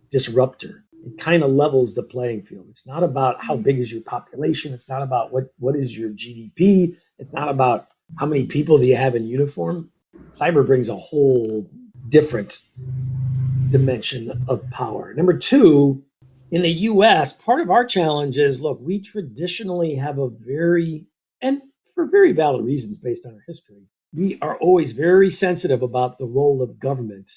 [SPEAKER 2] disruptor. It kind of levels the playing field. It's not about how big is your population. It's not about what is your GDP. It's not about how many people do you have in uniform. Cyber brings a whole different dimension of power. Number two, in the US, part of our challenge is, look, we traditionally have and for very valid reasons based on our history, we are always very sensitive about the role of government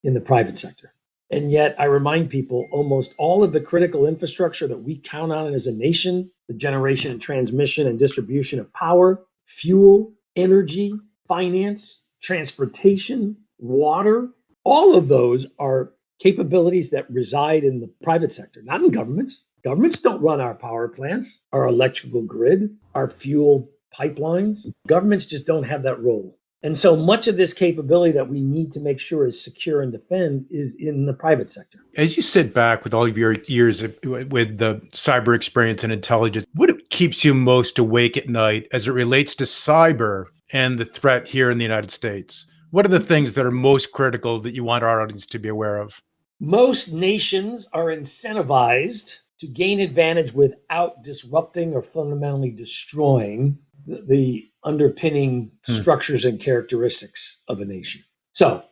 [SPEAKER 2] in the private sector. And yet I remind people almost all of the critical infrastructure that we count on as a nation, the generation and transmission and distribution of power, fuel, energy, finance, transportation, water, all of those are capabilities that reside in the private sector, not in governments. Governments don't run our power plants, our electrical grid, our fuel pipelines. Governments just don't have that role. And so much of this capability that we need to make sure is secure and defend is in the private sector.
[SPEAKER 3] As you sit back with all of your years with the cyber experience and intelligence, what keeps you most awake at night as it relates to cyber and the threat here in the United States? What are the things that are most critical that you want our audience to be aware of?
[SPEAKER 2] Most nations are incentivized to gain advantage without disrupting or fundamentally destroying the underpinning structures and characteristics of a nation. So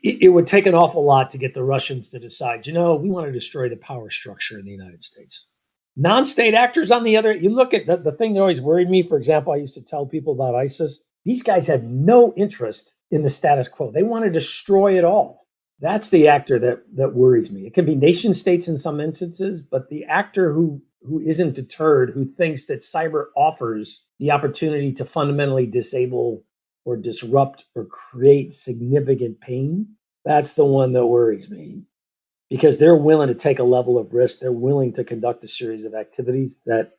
[SPEAKER 2] it would take an awful lot to get the Russians to decide, we want to destroy the power structure in the United States. Non-state actors on the other, you look at the thing that always worried me, for example, I used to tell people about ISIS. These guys had no interest in the status quo. They want to destroy it all. That's the actor that worries me. It can be nation states in some instances, but the actor who isn't deterred, who thinks that cyber offers the opportunity to fundamentally disable or disrupt or create significant pain, that's the one that worries me. Because they're willing to take a level of risk. They're willing to conduct a series of activities that,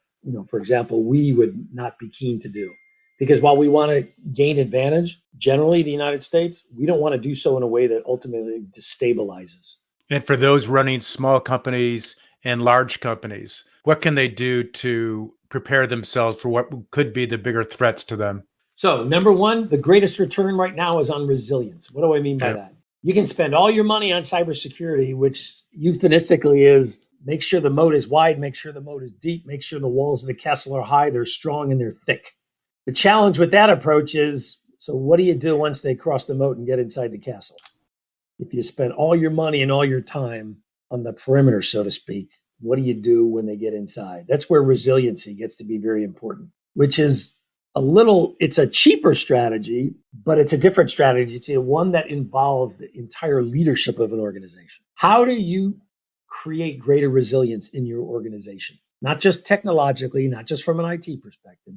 [SPEAKER 2] for example, we would not be keen to do. Because while we want to gain advantage, generally the United States, we don't want to do so in a way that ultimately destabilizes.
[SPEAKER 3] And for those running small companies and large companies, what can they do to prepare themselves for what could be the bigger threats to them?
[SPEAKER 2] So, number one, the greatest return right now is on resilience. What do I mean by that? You can spend all your money on cybersecurity, which euphemistically is make sure the moat is wide, make sure the moat is deep, make sure the walls of the castle are high, they're strong, and they're thick. The challenge with that approach is, so what do you do once they cross the moat and get inside the castle? If you spend all your money and all your time on the perimeter, so to speak, what do you do when they get inside? That's where resiliency gets to be very important, which is it's a cheaper strategy, but it's a different strategy. It's one that involves the entire leadership of an organization. How do you create greater resilience in your organization? Not just technologically, not just from an IT perspective,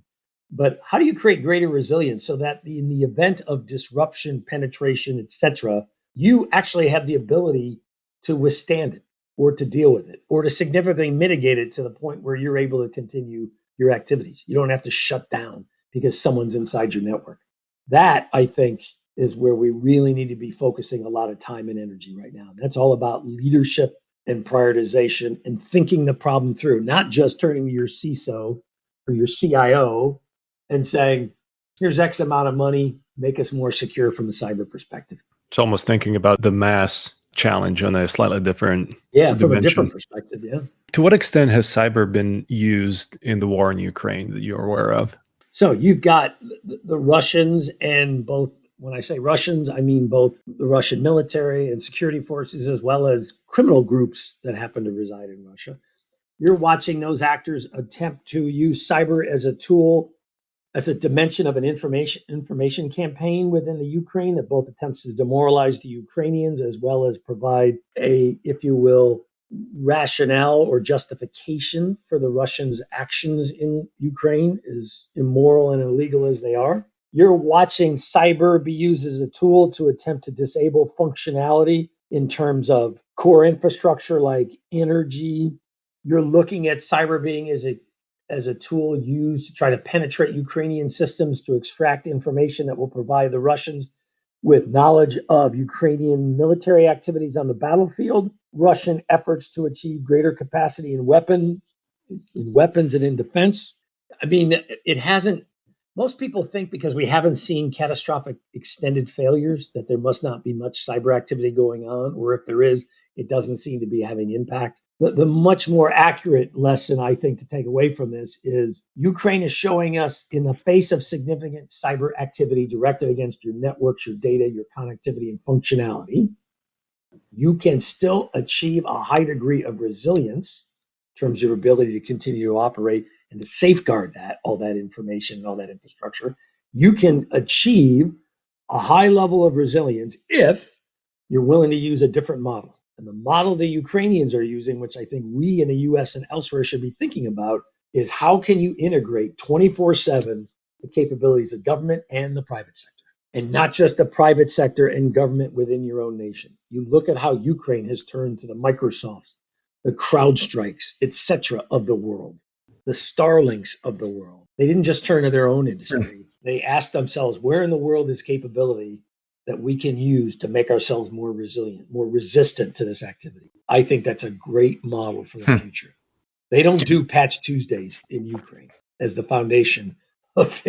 [SPEAKER 2] but how do you create greater resilience so that in the event of disruption, penetration, et cetera, you actually have the ability to withstand it or to deal with it or to significantly mitigate it to the point where you're able to continue your activities. You don't have to shut down because someone's inside your network. That, I think, is where we really need to be focusing a lot of time and energy right now. That's all about leadership and prioritization and thinking the problem through, not just turning to your CISO or your CIO and saying, here's X amount of money, make us more secure from a cyber perspective.
[SPEAKER 1] It's almost thinking about the mass challenge on a slightly different
[SPEAKER 2] from a different perspective, yeah.
[SPEAKER 1] To what extent has cyber been used in the war in Ukraine that you're aware of?
[SPEAKER 2] So you've got the Russians, and both, when I say Russians, I mean both the Russian military and security forces, as well as criminal groups that happen to reside in Russia. You're watching those actors attempt to use cyber as a tool, as a dimension of an information campaign within the Ukraine that both attempts to demoralize the Ukrainians as well as provide a, if you will, rationale or justification for the Russians' actions in Ukraine, as immoral and illegal as they are. You're watching cyber be used as a tool to attempt to disable functionality in terms of core infrastructure like energy. You're looking at cyber being as a tool used to try to penetrate Ukrainian systems to extract information that will provide the Russians with knowledge of Ukrainian military activities on the battlefield, Russian efforts to achieve greater capacity in weapons and in defense. I mean, it hasn't, most people think because we haven't seen catastrophic extended failures that there must not be much cyber activity going on, or if there is, it doesn't seem to be having impact. The much more accurate lesson, I think, to take away from this is Ukraine is showing us, in the face of significant cyber activity directed against your networks, your data, your connectivity, and functionality, you can still achieve a high degree of resilience in terms of your ability to continue to operate and to safeguard all that information and all that infrastructure. You can achieve a high level of resilience if you're willing to use a different model. And the model the Ukrainians are using, which I think we in the US and elsewhere should be thinking about, is how can you integrate 24/7 the capabilities of government and the private sector, and not just the private sector and government within your own nation. You look at how Ukraine has turned to the Microsofts, the CrowdStrikes, et cetera, of the world, the Starlinks of the world. They didn't just turn to their own industry. They asked themselves, where in the world is capability that we can use to make ourselves more resilient, more resistant to this activity? I think that's a great model for the future. They don't do Patch Tuesdays in Ukraine as the foundation of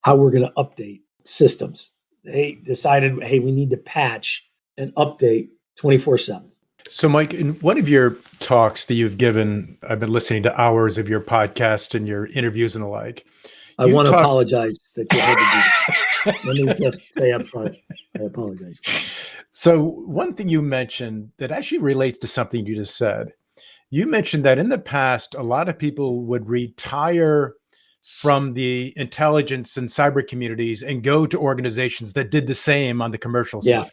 [SPEAKER 2] how we're going to update systems. They decided, hey, we need to patch and update 24/7.
[SPEAKER 3] So, Mike, in one of your talks that you've given, I've been listening to hours of your podcast and your interviews and the like.
[SPEAKER 2] I want to apologize that you had to do that. Let me just say up front, I apologize for that.
[SPEAKER 3] So one thing you mentioned that actually relates to something you just said, you mentioned that in the past, a lot of people would retire from the intelligence and cyber communities and go to organizations that did the same on the commercial
[SPEAKER 2] Yeah.
[SPEAKER 3] side.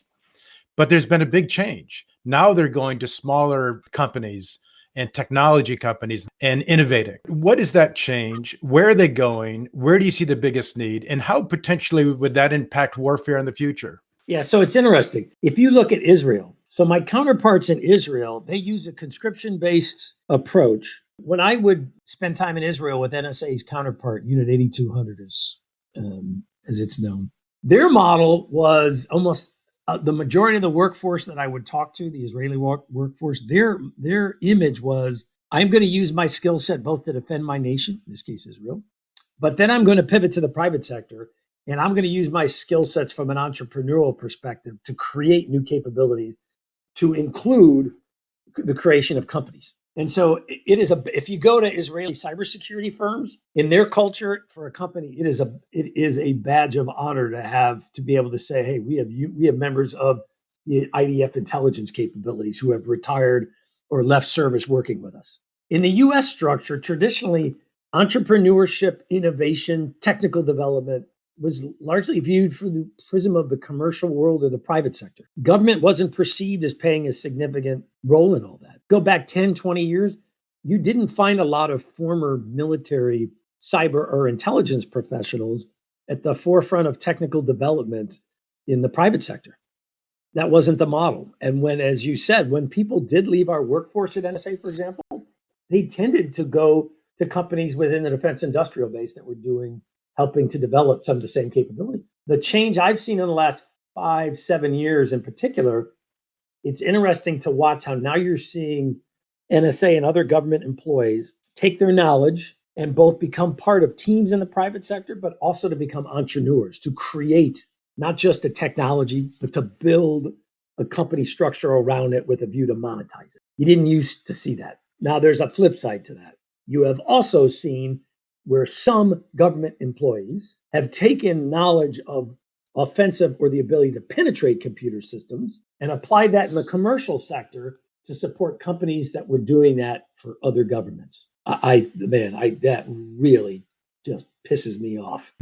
[SPEAKER 3] But there's been a big change. Now they're going to smaller companies and technology companies and innovating. What is that change? Where are they going? Where do you see the biggest need? And how potentially would that impact warfare in the future?
[SPEAKER 2] Yeah, so it's interesting. If you look at Israel, so my counterparts in Israel, they use a conscription-based approach. When I would spend time in Israel with NSA's counterpart, Unit 8200 as it's known, their model was almost the majority of the workforce that I would talk to, the Israeli workforce, their image was, I'm going to use my skill set both to defend my nation, in this case Israel, but then I'm going to pivot to the private sector, and I'm going to use my skill sets from an entrepreneurial perspective to create new capabilities, to include the creation of companies. And so it is if you go to Israeli cybersecurity firms, in their culture, for a company, it is a badge of honor to be able to say, hey, we have members of the IDF intelligence capabilities who have retired or left service working with us. In the US structure, traditionally, entrepreneurship, innovation, technical development was largely viewed through the prism of the commercial world or the private sector. Government wasn't perceived as playing a significant role in all that. Go back 10, 20 years, you didn't find a lot of former military, cyber, or intelligence professionals at the forefront of technical development in the private sector. That wasn't the model. And when, as you said, when people did leave our workforce at NSA, for example, they tended to go to companies within the defense industrial base that were helping to develop some of the same capabilities. The change I've seen in the last 5-7 years in particular, it's interesting to watch how now you're seeing NSA and other government employees take their knowledge and both become part of teams in the private sector, but also to become entrepreneurs, to create not just a technology, but to build a company structure around it with a view to monetize it. You didn't used to see that. Now there's a flip side to that. You have also seen where some government employees have taken knowledge of offensive or the ability to penetrate computer systems and applied that in the commercial sector to support companies that were doing that for other governments. That really just pisses me off.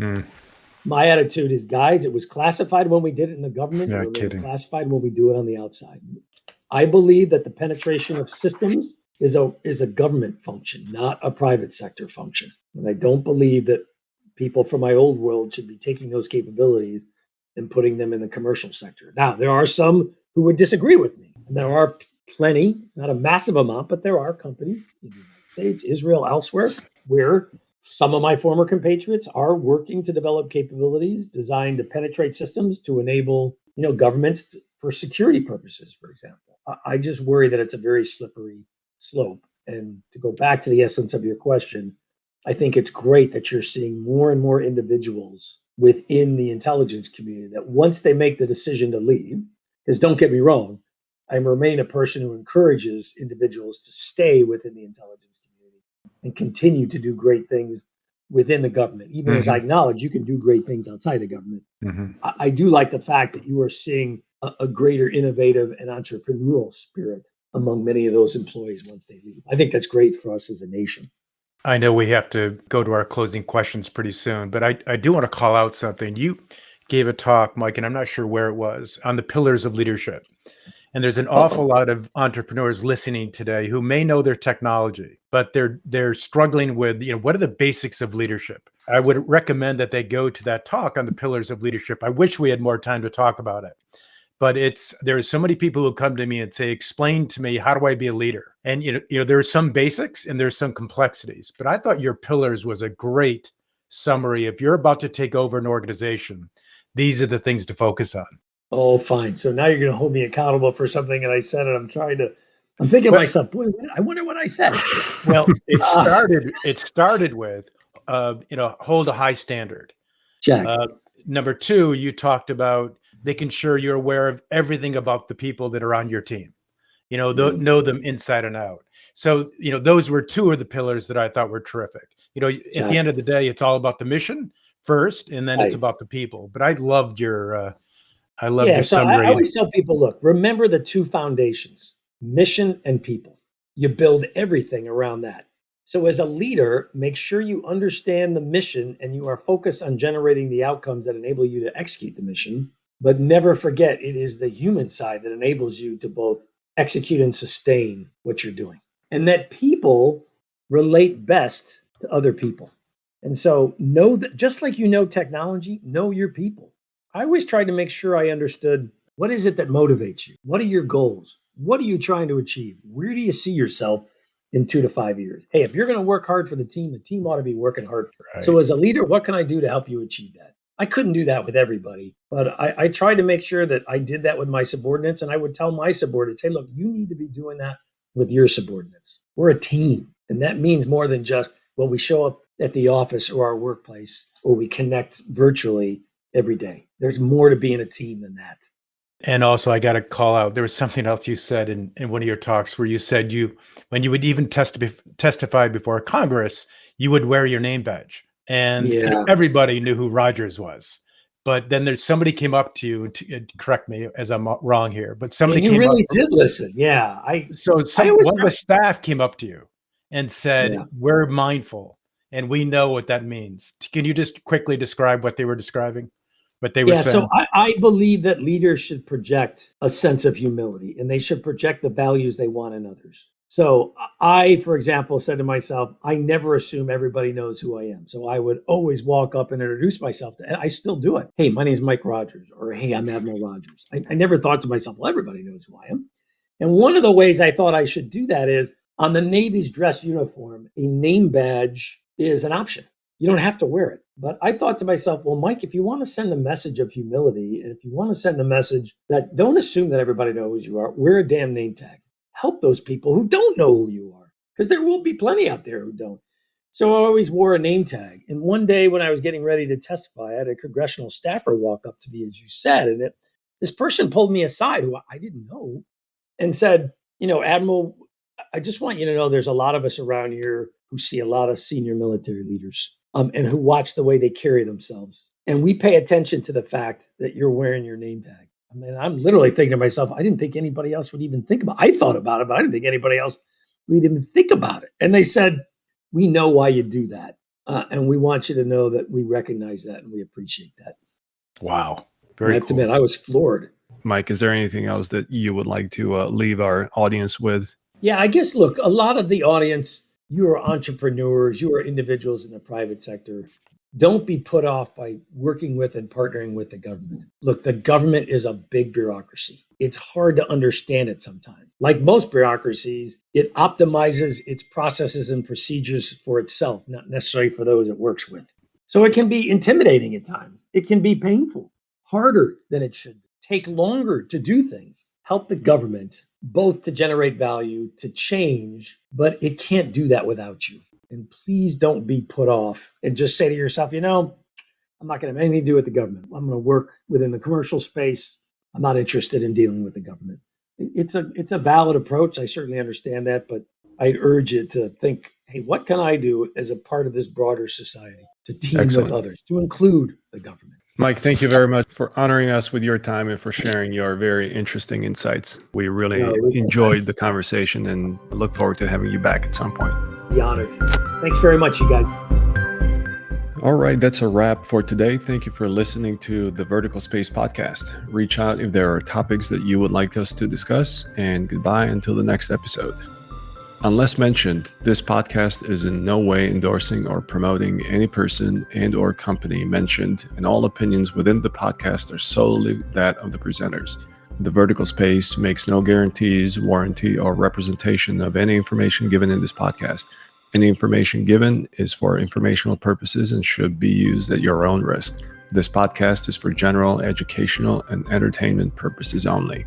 [SPEAKER 2] My attitude is, guys, it was classified when we did it in the government.
[SPEAKER 3] Yeah,
[SPEAKER 2] It remains
[SPEAKER 3] kidding.
[SPEAKER 2] classified when we do it on the outside. I believe that the penetration of systems is a government function, not a private sector function. And I don't believe that people from my old world should be taking those capabilities and putting them in the commercial sector. Now, there are some who would disagree with me. And there are plenty, not a massive amount, but there are companies in the United States, Israel, elsewhere, where some of my former compatriots are working to develop capabilities designed to penetrate systems to enable, governments for security purposes, for example. I just worry that it's a very slippery slope. And to go back to the essence of your question, I think it's great that you're seeing more and more individuals within the intelligence community that once they make the decision to leave, because don't get me wrong, I remain a person who encourages individuals to stay within the intelligence community and continue to do great things within the government, even as I acknowledge you can do great things outside the government. I do like the fact that you are seeing a greater innovative and entrepreneurial spirit among many of those employees once they leave. I think that's great for us as a nation.
[SPEAKER 3] I know we have to go to our closing questions pretty soon, but I do want to call out something. You gave a talk, Mike, and I'm not sure where it was, on the pillars of leadership. And there's an awful lot of entrepreneurs listening today who may know their technology, but they're struggling with, what are the basics of leadership? I would recommend that they go to that talk on the pillars of leadership. I wish we had more time to talk about it. But there are so many people who come to me and say, explain to me, how do I be a leader? And there are some basics and there's some complexities. But I thought your pillars was a great summary. If you're about to take over an organization, these are the things to focus on.
[SPEAKER 2] Oh, fine. So now you're going to hold me accountable for something that I said, and I'm thinking to myself, boy, I wonder what I said.
[SPEAKER 3] Well, it started with, hold a high standard.
[SPEAKER 2] Check.
[SPEAKER 3] Number 2, you talked about making sure you're aware of everything about the people that are on your team, know them inside and out. So, those were 2 of the pillars that I thought were terrific. At the end of the day, it's all about the mission first, and then it's
[SPEAKER 2] Right.
[SPEAKER 3] about the people. But I loved your
[SPEAKER 2] Yeah, so I
[SPEAKER 3] summary.
[SPEAKER 2] always tell people, look, remember the two foundations, mission and people. You build everything around that. So as a leader, make sure you understand the mission and you are focused on generating the outcomes that enable you to execute the mission. But never forget, it is the human side that enables you to both execute and sustain what you're doing. And that people relate best to other people. And so know that, just like you know technology, know your people. I always tried to make sure I understood, what is it that motivates you? What are your goals? What are you trying to achieve? Where do you see yourself in 2 to 5 years? Hey, if you're going to work hard for the team ought to be working hard.
[SPEAKER 3] Right.
[SPEAKER 2] So as a leader, what can I do to help you achieve that? I couldn't do that with everybody, but I tried to make sure that I did that with my subordinates. And I would tell my subordinates, hey, look, you need to be doing that with your subordinates. We're a team. And that means more than just, well, we show up at the office or our workplace, or we connect virtually every day. There's more to being a team than that.
[SPEAKER 3] And also, I got to call out, there was something else you said in one of your talks where you said when you would even testify before Congress, you would wear your name badge. And everybody knew who Rogers was. But then there's somebody came up to you, and correct me as I'm wrong here, but somebody
[SPEAKER 2] and you
[SPEAKER 3] came
[SPEAKER 2] really
[SPEAKER 3] up.
[SPEAKER 2] did listen. Yeah.
[SPEAKER 3] One of the staff came up to you and said, we're mindful and we know what that means. Can you just quickly describe what they were describing? What they were saying?
[SPEAKER 2] So I believe that leaders should project a sense of humility and they should project the values they want in others. So I, for example, said to myself, I never assume everybody knows who I am. So I would always walk up and introduce myself and I still do it. Hey, my name is Mike Rogers, or hey, I'm Admiral Rogers. I never thought to myself, well, everybody knows who I am. And one of the ways I thought I should do that is on the Navy's dress uniform, a name badge is an option. You don't have to wear it. But I thought to myself, well, Mike, if you want to send a message of humility, and if you want to send a message that don't assume that everybody knows who you are, wear a damn name tag. Help those people who don't know who you are, because there will be plenty out there who don't. So I always wore a name tag. And one day when I was getting ready to testify, I had a congressional staffer walk up to me, as you said, and this person pulled me aside, who I didn't know, and said, Admiral, I just want you to know there's a lot of us around here who see a lot of senior military leaders and who watch the way they carry themselves. And we pay attention to the fact that you're wearing your name tag. I mean, I'm literally thinking to myself, I didn't think anybody else would even think about it. I thought about it, but I didn't think anybody else would even think about it. And they said, we know why you do that. And we want you to know that we recognize that and we appreciate that.
[SPEAKER 3] Wow. Very cool.
[SPEAKER 2] I was floored.
[SPEAKER 1] Mike, is there anything else that you would like to leave our audience with?
[SPEAKER 2] Yeah, I guess, look, a lot of the audience, you are entrepreneurs, you are individuals in the private sector. Don't be put off by working with and partnering with the government. Look, the government is a big bureaucracy. It's hard to understand it sometimes. Like most bureaucracies, it optimizes its processes and procedures for itself, not necessarily for those it works with. So it can be intimidating at times. It can be painful, harder than it should be, take longer to do things. Help the government both to generate value, to change, but it can't do that without you. And please don't be put off and just say to yourself, I'm not going to have anything to do with the government. I'm going to work within the commercial space. I'm not interested in dealing with the government. It's a valid approach. I certainly understand that, but I'd urge you to think, hey, what can I do as a part of this broader society to team with others, to include the government?
[SPEAKER 1] Mike, thank you very much for honoring us with your time and for sharing your very interesting insights. We really enjoyed the conversation and look forward to having you back at some point.
[SPEAKER 2] Be honored. Thanks very much, you guys.
[SPEAKER 1] All right, that's a wrap for today. Thank you for listening to the Vertical Space Podcast. Reach out if there are topics that you would like us to discuss, and goodbye until the next episode. Unless mentioned, this podcast is in no way endorsing or promoting any person and or company mentioned, and all opinions within the podcast are solely that of the presenters. The Vertical Space makes no guarantees, warranty, or representation of any information given in this podcast. Any information given is for informational purposes and should be used at your own risk. This podcast is for general, educational, and entertainment purposes only.